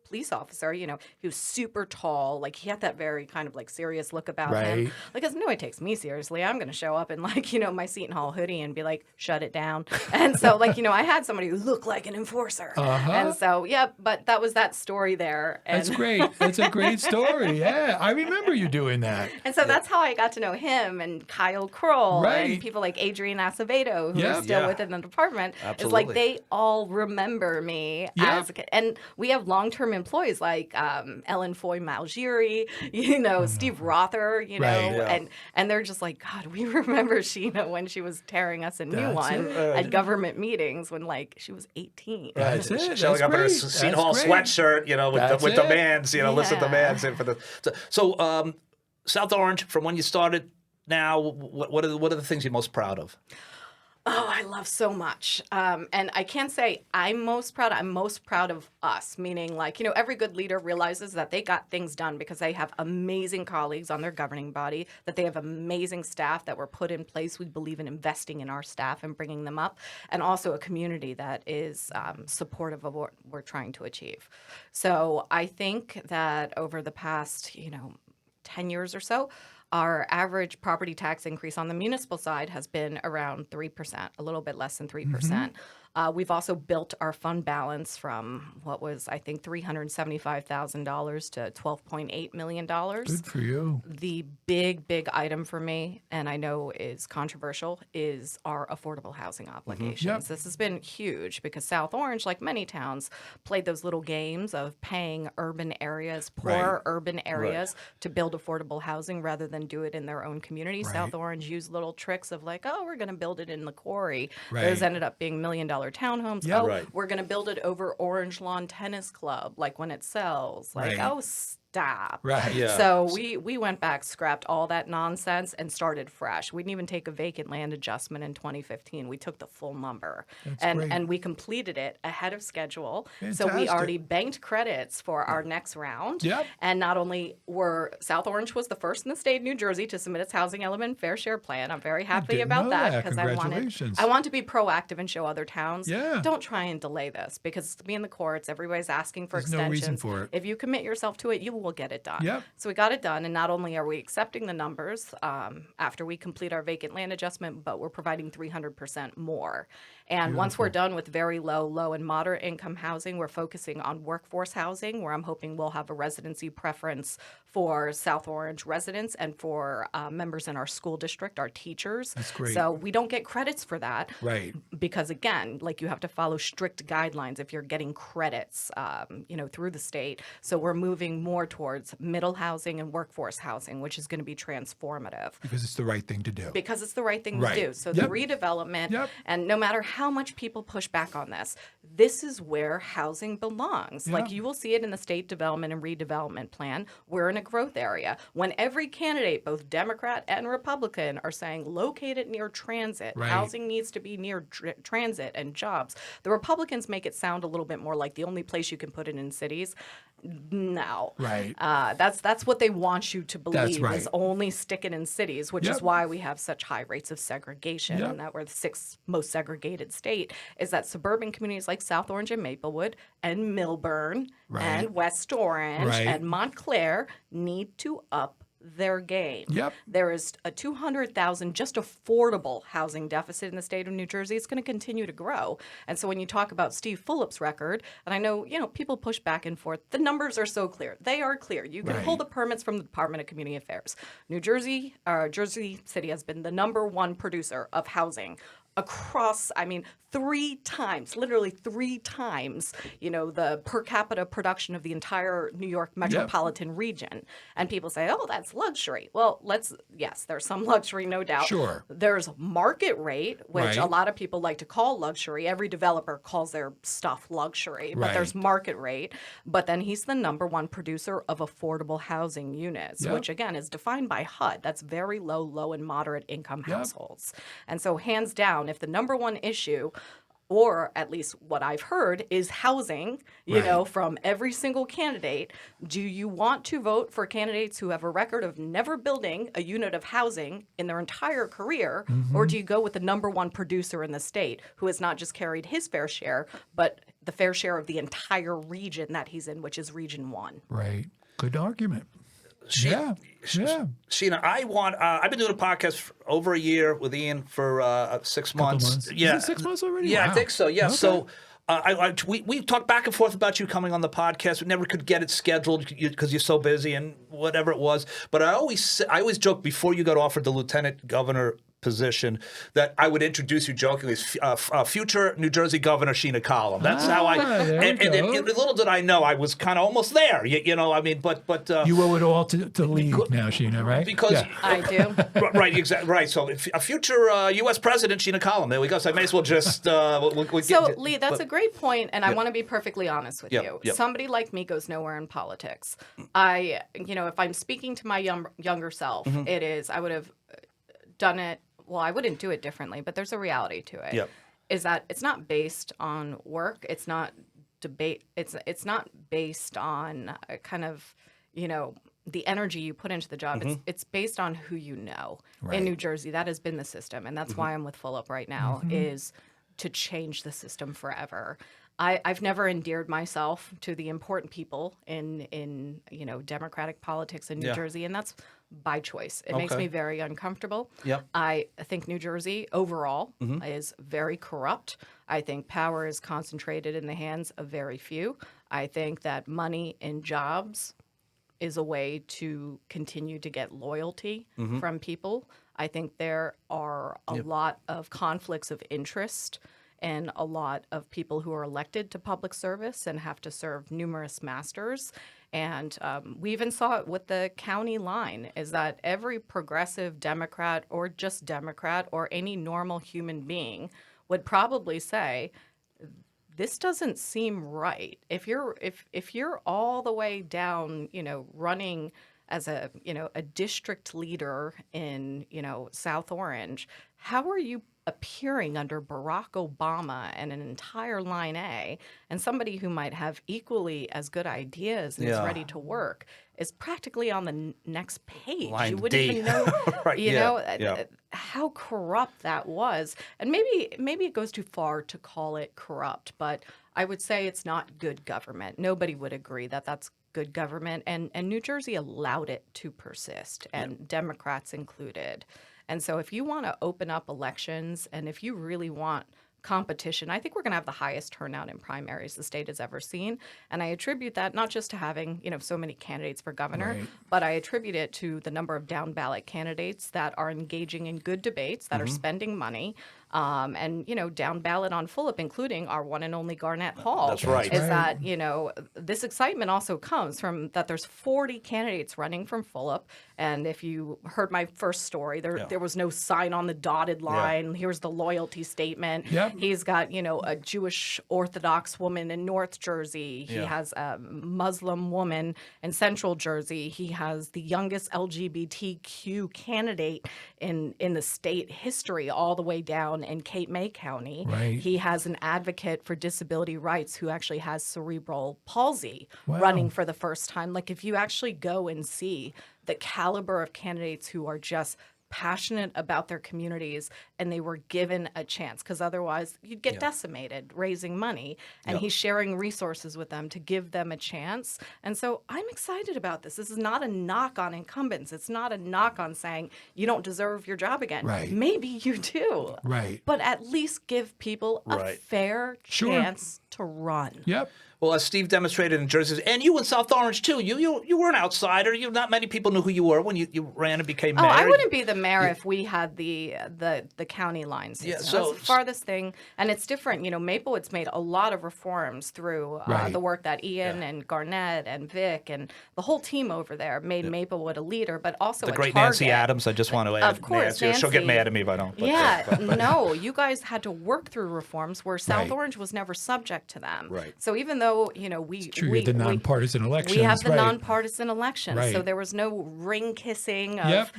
police officer, he was super tall. Like, he had that very kind of like serious look about him. Like, because nobody takes me seriously. I'm going to show up in like, my Seton Hall hoodie and be like, shut it down. And so like, I had somebody who looked like an enforcer. And so, yeah, but that was that story there. And That's great. That's a great story. Yeah. I remember you doing that. And so that's how I got to know him and Kyle Kroll Right. and people like Adrian Acevedo, who Yeah. are still Yeah. within the department. Absolutely. It's like they all remember me Yeah. as a kid. And we have long-term employees like Ellen Foy Malgiri, Steve Rother, Right. Yeah. and they're just like, God, we remember Sheena when she was tearing us a new That's one it. at government meetings when like she was 18. That's it. Showing That's up in a great. Seton That's Hall great. sweatshirt, with That's with it. demands, listed Yeah. demands for the. So, South Orange, from when you started now, what are the things you're most proud of? Oh, I love so much. And I can't say I'm most proud. I'm most proud of us, meaning like, every good leader realizes that they got things done because they have amazing colleagues on their governing body, that they have amazing staff that were put in place. We believe in investing in our staff and bringing them up, and also a community that is supportive of what we're trying to achieve. So I think that over the past, 10 years or so, our average property tax increase on the municipal side has been around 3%, a little bit less than 3%. We've also built our fund balance from what was, I think, $375,000 to $12.8 million. Good for you. The big item for me, and I know is controversial, is our affordable housing obligations. Yep. This has been huge because South Orange, like many towns, played those little games of paying urban areas, poor urban areas, to build affordable housing rather than do it in their own community. Right. South Orange used little tricks of like, oh, we're going to build it in the quarry. Right. Those ended up being $1 million townhomes. Yeah. Oh, Right. we're going to build it over Orange Lawn Tennis Club, like when it sells. Like, Right. oh, stop. Right. Yeah. So we went back, scrapped all that nonsense, and started fresh. We didn't even take a vacant land adjustment in 2015. We took the full number, That's great. and we completed it ahead of schedule. So we Fantastic. already banked credits for our next round. Yep. And not only were South Orange was the first in the state of New Jersey to submit its housing element fair share plan. I'm very happy didn't about know that that. because Congratulations. I want to be proactive and show other towns. Yeah. Don't try and delay this because it's be in the courts. Everybody's asking for There's no extensions. reason for it. If you commit yourself to it, you will get it done. Yep. So we got it done, and not only are we accepting the numbers after we complete our vacant land adjustment, but we're providing 300% more. And once we're done with very low and moderate income housing, we're focusing on workforce housing, where I'm hoping we'll have a residency preference for South Orange residents and for members in our school district, our teachers. That's great. So we don't get credits for that. Right. Because again, like you have to follow strict guidelines if you're getting credits, through the state. So we're moving more towards middle housing and workforce housing, which is going to be transformative. Because it's the right thing to do. Because it's the right thing Right. to do. So Yep. the redevelopment, Yep. and no matter how much people push back on this is where housing belongs. Yeah. Like you will see it in the state development and redevelopment plan. We're in a growth area. When every candidate, both Democrat and Republican, are saying locate it near transit, Right. housing needs to be near transit and jobs. The Republicans make it sound a little bit more like the only place you can put it in cities. No. Right. That's what they want you to believe right. is only stick it in cities, which Yep. is why we have such high rates of segregation Yep. and that we're the sixth most segregated state, is that suburban communities like South Orange and Maplewood and Milburn Right. and West Orange Right. and Montclair need to up their game. Yep. There is a 200,000 just affordable housing deficit in the state of New Jersey. It's going to continue to grow. And so when you talk about Steve Fulup's record, and I know, people push back and forth, the numbers are so clear. They are clear. You can pull Right. the permits from the Department of Community Affairs. Jersey City has been the #1 producer of housing across, I mean, literally three times, the per capita production of the entire New York metropolitan region. And people say, oh, that's luxury. Well, yes, there's some luxury, no doubt. Sure. There's market rate, which Right. a lot of people like to call luxury. Every developer calls their stuff luxury, but there's Right. market rate. But then he's the number one producer of affordable housing units, Yep. which again is defined by HUD. That's very low and moderate income Yep. households. And so hands down, if the number one issue, or at least what I've heard, is housing, Right. from every single candidate, do you want to vote for candidates who have a record of never building a unit of housing in their entire career, or do you go with the number one producer in the state who has not just carried his fair share, but the fair share of the entire region that he's in, which is Region 1? Right. Good argument. Yeah. Sheena, I've been doing a podcast for over a year with Ian for 6 months. Yeah. Is it 6 months already? Yeah, Wow. I think so. Yeah. Okay. So we talked back and forth about you coming on the podcast. We never could get it scheduled because you're so busy and whatever it was. But I always joke before you got offered the lieutenant governor position that I would introduce you jokingly as future New Jersey Governor Sheena Collum. That's how I. there we And go. little did I know, I was kind of almost there. I mean, but You owe it all to Lee now, Sheena, right? because Yeah. I do. right, exactly, right. So if a future U.S. President, Sheena Collum. There we go. So I may as well just. We'll So, get, Lee, that's a great point, and I want to be perfectly honest with Yep, you. yep. Somebody like me goes nowhere in politics. If I'm speaking to my younger self, Mm-hmm. it is I would have done it. Well, I wouldn't do it differently, but there's a reality to it. Yep. Is that it's not based on work. It's not debate. It's not based on kind of the energy you put into the job. It's based on who you know. Right. In New Jersey, that has been the system, and that's why I'm with Folup right now. Is to change the system forever. I've never endeared myself to the important people in Democratic politics in New Yeah. Jersey, and that's by choice. It makes Okay. me very uncomfortable. Yep. I think New Jersey overall is very corrupt. I think power is concentrated in the hands of very few. I think that money and jobs is a way to continue to get loyalty from people. I think there are a lot of conflicts of interest and a lot of people who are elected to public service and have to serve numerous masters. And we even saw it with the county line, is that every progressive Democrat or just Democrat or any normal human being would probably say, this doesn't seem right. If you're all the way down, running as a district leader in, South Orange, how are you appearing under Barack Obama and an entire line A, and somebody who might have equally as good ideas and is Yeah. ready to work is practically on the next page. Line You wouldn't D. even know, Right, yeah. how corrupt that was. And maybe it goes too far to call it corrupt, but I would say it's not good government. Nobody would agree that that's good government, and New Jersey allowed it to persist, and Democrats included. And so if you want to open up elections and if you really want competition, I think we're going to have the highest turnout in primaries the state has ever seen. And I attribute that not just to having, so many candidates for governor, Right. but I attribute it to the number of down ballot candidates that are engaging in good debates, that are spending money, and, down ballot on Fulup, including our one and only Garnett Hall. That's right. Is that, this excitement also comes from that there's 40 candidates running from Fulup. And if you heard my first story, there was no sign on the dotted line. Here's the loyalty statement. Yep. He's got, a Jewish Orthodox woman in North Jersey. He has a Muslim woman in Central Jersey. He has the youngest LGBTQ candidate in the state history all the way down in Cape May County. Right. He has an advocate for disability rights who actually has cerebral palsy Wow. running for the first time. Like if you actually go and see the caliber of candidates who are just passionate about their communities and they were given a chance, because otherwise you'd get decimated raising money, and he's sharing resources with them to give them a chance. And so I'm excited about this. This is not a knock on incumbents. It's not a knock on saying you don't deserve your job again. Right. Maybe you do. Right. But at least give people a Right. fair Sure. chance to run. Yep. Well, as Steve demonstrated in Jersey, and you in South Orange too, you were an outsider. Not many people knew who you were when you ran and became mayor. Oh, I wouldn't be the mayor if we had the county line system. Yeah, so that's the farthest thing, and it's different. Maplewood's made a lot of reforms through the work that Ian and Garnett and Vic and the whole team over there made Maplewood a leader, but also the a great target. Nancy Adams. I just want to add, Of course, Nancy. She'll get mad at me if I don't. But, no, you guys had to work through reforms where South Right. Orange was never subject to them. Right. So even though It's true, you had the nonpartisan elections. we have the right. nonpartisan elections, so Right. there was no ring kissing of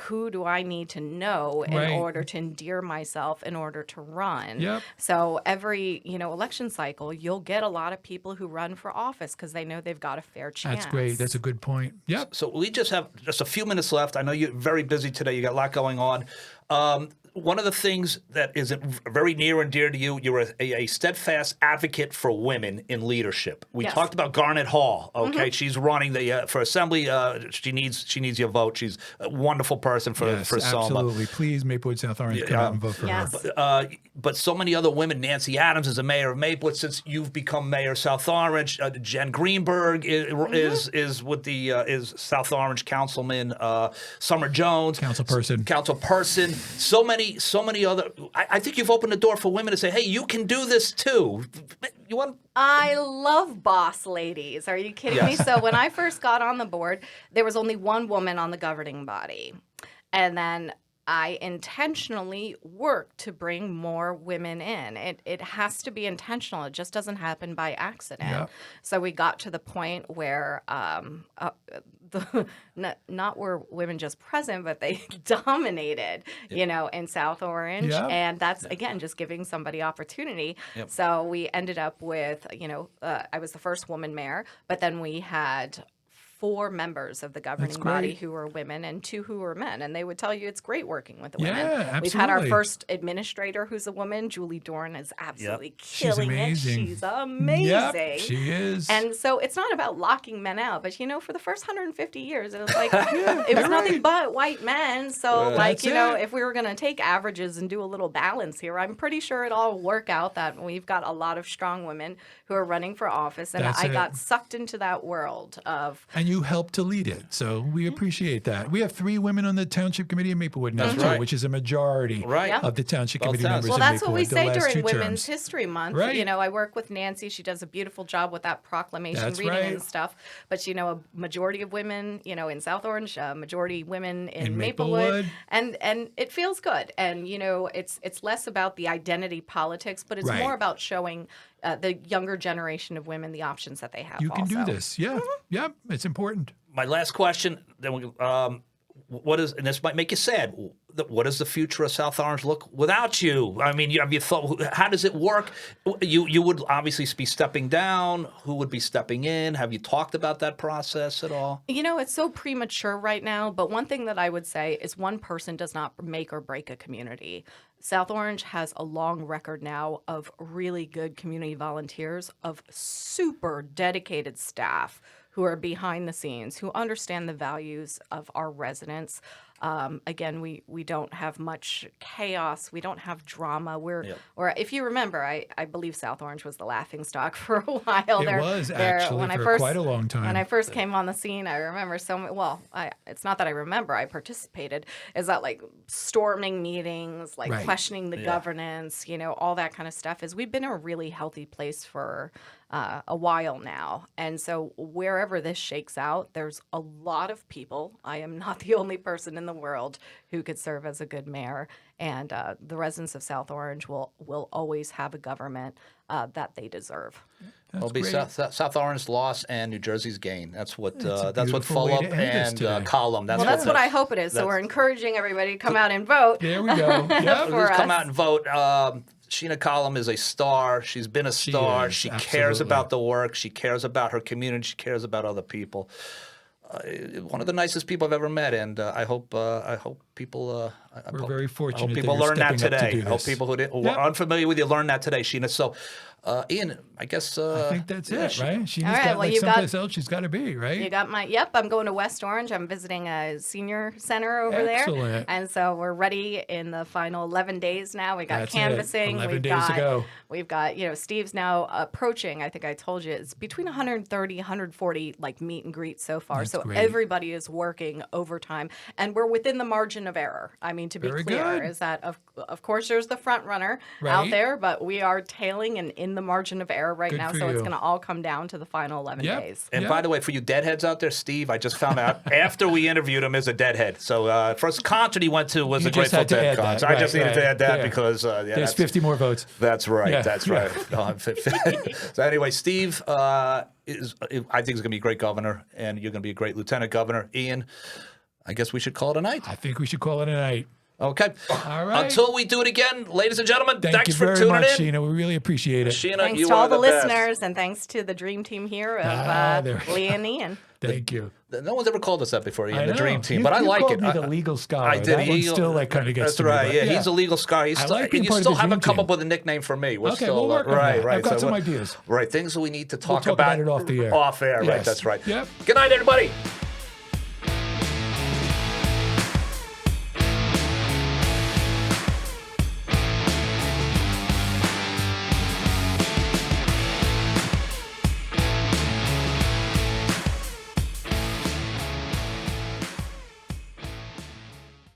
who do I need to know in Right. order to endear myself in order to run. Yep. So every election cycle, you'll get a lot of people who run for office because they know they've got a fair chance. That's great. That's a good point. Yep. So we just have just a few minutes left. I know you're very busy today. You got a lot going on. One of the things that is very near and dear to you, you're a steadfast advocate for women in leadership. We Yes. talked about Garnet Hall. Okay, she's running for assembly. She needs your vote. She's a wonderful person for Yes, Selma. absolutely. Please, Maplewood South Orange, come out and vote for her. But so many other women. Nancy Adams is a mayor of Maplewood since you've become mayor of South Orange. Jen Greenberg is with the is South Orange councilman. Summer Jones, councilperson. So many other. I think you've opened the door for women to say, "Hey, you can do this too." You want? I love boss ladies. Are you kidding me? So when I first got on the board, there was only one woman on the governing body. And then I intentionally worked to bring more women in. It has to be intentional. It just doesn't happen by accident. Yeah. So we got to the point where not were women just present, but they dominated, in South Orange. Yeah. And that's, again, just giving somebody opportunity. So we ended up with, I was the first woman mayor, but then we had 4 members of the governing body who were women and 2 who were men. And they would tell you it's great working with the women. Yeah, We've had our absolutely. first administrator who's a woman. Julie Dorn is absolutely killing it. amazing. She's amazing. Yep, she is. And so it's not about locking men out, but for the first 150 years, it was like it was nothing but white men. So That's it. if we were going to take averages and do a little balance here, I'm pretty sure it'll all work out that we've got a lot of strong women who are running for office, and That's I it. got sucked into that world of. And you helped to lead it, so we appreciate that. We have 3 women on the Township Committee of Maplewood now, That's too, right. which is a majority Right. of the Township Both Committee towns. members Well, of that's what Maplewood we the say last during 2 Women's terms. History Month. Right. I work with Nancy. She does a beautiful job with that proclamation That's reading right. and stuff. But, a majority of women, in South Orange, a majority women in Maplewood. And it feels good. And, it's less about the identity politics, but it's Right. more about showing the younger generation of women the options that they have. You can do also. this. Yeah. Yep. It's important. My last question. Then what is, and this might make you sad. What does the future of South Orange look without you? I mean, have you thought? How does it work? You would obviously be stepping down. Who would be stepping in? Have you talked about that process at all? It's so premature right now, but one thing that I would say is one person does not make or break a community. South Orange has a long record now of really good community volunteers, of super dedicated staff who are behind the scenes, who understand the values of our residents. Again, we don't have much chaos. We don't have drama. Or if you remember, I believe South Orange was the laughingstock for a while. It was actually for quite a long time. When I first came on the scene, I remember it's not that I remember. I participated. Is that like storming meetings, like Right. questioning the governance, all that kind of stuff. We've been in a really healthy place for a while now. And so wherever this shakes out, there's a lot of people. I am not the only person in the world who could serve as a good mayor. And the residents of South Orange will always have a government that they deserve. It'll be great. South Orange's loss and New Jersey's gain. That's what a beautiful way Folup to end this and today. Collum. Well, that's what I hope it is. So we're encouraging everybody to come out and vote. There we go. Yep. For Please come us. out and vote. Sheena Collum is a star. She's been a star. is, She cares absolutely. about the work. She cares about her community. She cares about other people. One of the nicest people I've ever met, and I hope people. We're very fortunate. I hope that people you're learn that stepping up to today. do I hope this. people who are unfamiliar with you learn that today, Sheena. So, Ian, I guess I think that's it, right? She's All right, got well, like you someplace else she's got to be, right? You got my, yep, I'm going to West Orange. I'm visiting a senior center over there. Excellent. And so we're ready in the final 11 days now. We got That's it. canvassing. 11 days to go. We've got, Steve's now approaching, I think I told you, it's between 130, 140 like meet and greets so far. That's so great. everybody is working overtime. And we're within the margin of error. I mean, to be Very clear, good. is that, of course, there's the front runner Right. out there, but we are tailing and in the margin of error right Good now. for So it's you. going to all come down to the final 11 Yep. days. And Yeah. by the way, for you deadheads out there, Steve, I just found out after we interviewed him as a deadhead. So first concert he went to was You a just Grateful had to Dead add that. concert. I just Right, needed to right. add that Yeah. because There's that's 50 more votes. That's right. Yeah, That's yeah. right. No, I'm fit. So anyway, Steve I think is going to be a great governor, and you're going to be a great lieutenant governor. Ian, I guess we should call it a night. I think we should call it a night. Okay. All right. Until we do it again, ladies and gentlemen, Thank thanks you for very tuning much, in. Sheena. We really appreciate it. Sheena, Thanks you to all are the best. listeners, and thanks to the dream team here of there we Lee and Ian. Thank you. No one's ever called us that before, Ian, I the know. dream team, You- but I you like called it. me the legal scholar. I did. That one still like kind of gets That's to me, right. but Yeah, he's a legal scholar. He's I still, like being he part of still the haven't dream come team. up with a nickname for me. We're Okay, still, we'll work on right, that. right. I've got So some we're- ideas. Right, things that we need to We'll talk talk about it off the air. Off air, right? Yes. That's right. Yep. Good night, everybody.